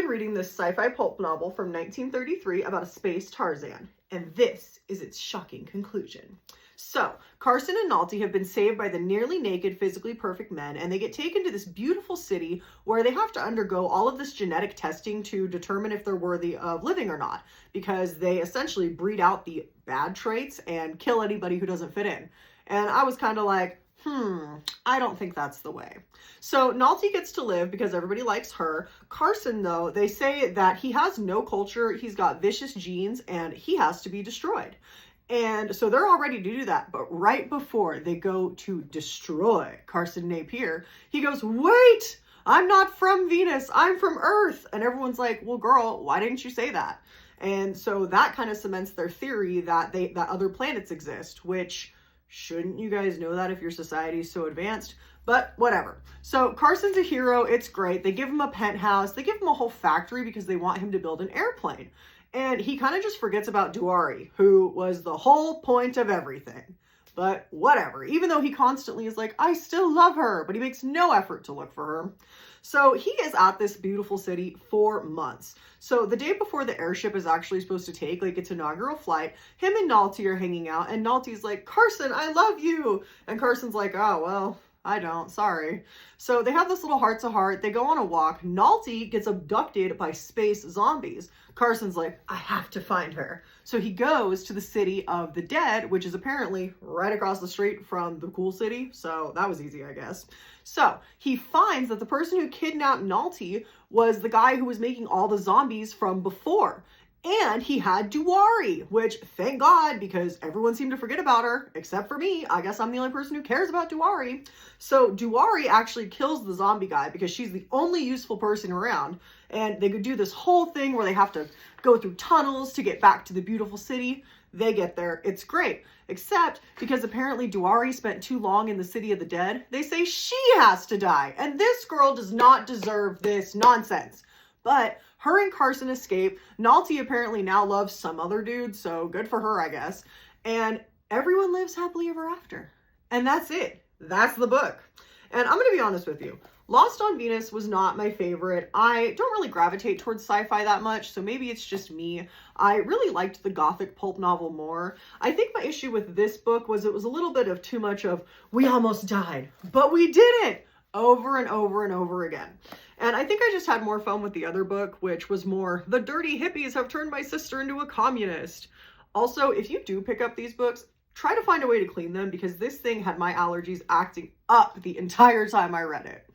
reading this sci-fi pulp novel from 1933 about a space Tarzan, and this is its shocking conclusion. So, Carson and Nalty have been saved by the nearly naked, physically perfect men, and they get taken to this beautiful city where they have to undergo all of this genetic testing to determine if they're worthy of living or not, because they essentially breed out the bad traits and kill anybody who doesn't fit in. And I was kind of like, I don't think that's the way. So Nalty gets to live because everybody likes her. Carson, though, they say that he has no culture, he's got vicious genes, and he has to be destroyed. And so they're all ready to do that. But right before they go to destroy Carson Napier, he goes, wait, I'm not from Venus, I'm from Earth. And everyone's like, well, girl, why didn't you say that? And so that kind of cements their theory that that other planets exist, which shouldn't you guys know that if your society is so advanced? But whatever. So Carson's a hero. It's great. They give him a penthouse. They give him a whole factory because they want him to build an airplane. And he kind of just forgets about Duari, who was the whole point of everything. But whatever. Even though he constantly is like, I still love her, but he makes no effort to look for her. So he is at this beautiful city for months. So the day before the airship is actually supposed to take like its inaugural flight, him and Nalty are hanging out, and Nalty's like, Carson, I love you. And Carson's like, oh, well, I don't, sorry. So they have this little heart to heart. They go on a walk. Nalty gets abducted by space zombies. Carson's like, I have to find her. So he goes to the city of the dead, which is apparently right across the street from the cool city. So that was easy, I guess. So he finds that the person who kidnapped Nalty was the guy who was making all the zombies from before. And he had Duari, which, thank God, because everyone seemed to forget about her, except for me. I guess I'm the only person who cares about Duari. So Duari actually kills the zombie guy because she's the only useful person around. And they could do this whole thing where they have to go through tunnels to get back to the beautiful city. They get there. It's great. Except because apparently Duari spent too long in the city of the dead, they say she has to die. And this girl does not deserve this nonsense. But her and Carson escape. Nalty apparently now loves some other dude, so good for her, I guess. And everyone lives happily ever after. And that's it. That's the book. And I'm going to be honest with you. Lost on Venus was not my favorite. I don't really gravitate towards sci-fi that much, so maybe it's just me. I really liked the gothic pulp novel more. I think my issue with this book was it was a little bit of too much of, we almost died, but we didn't, over and over and over again. And I think I just had more fun with the other book, which was more, the dirty hippies have turned my sister into a communist. Also, if you do pick up these books, try to find a way to clean them because this thing had my allergies acting up the entire time I read it.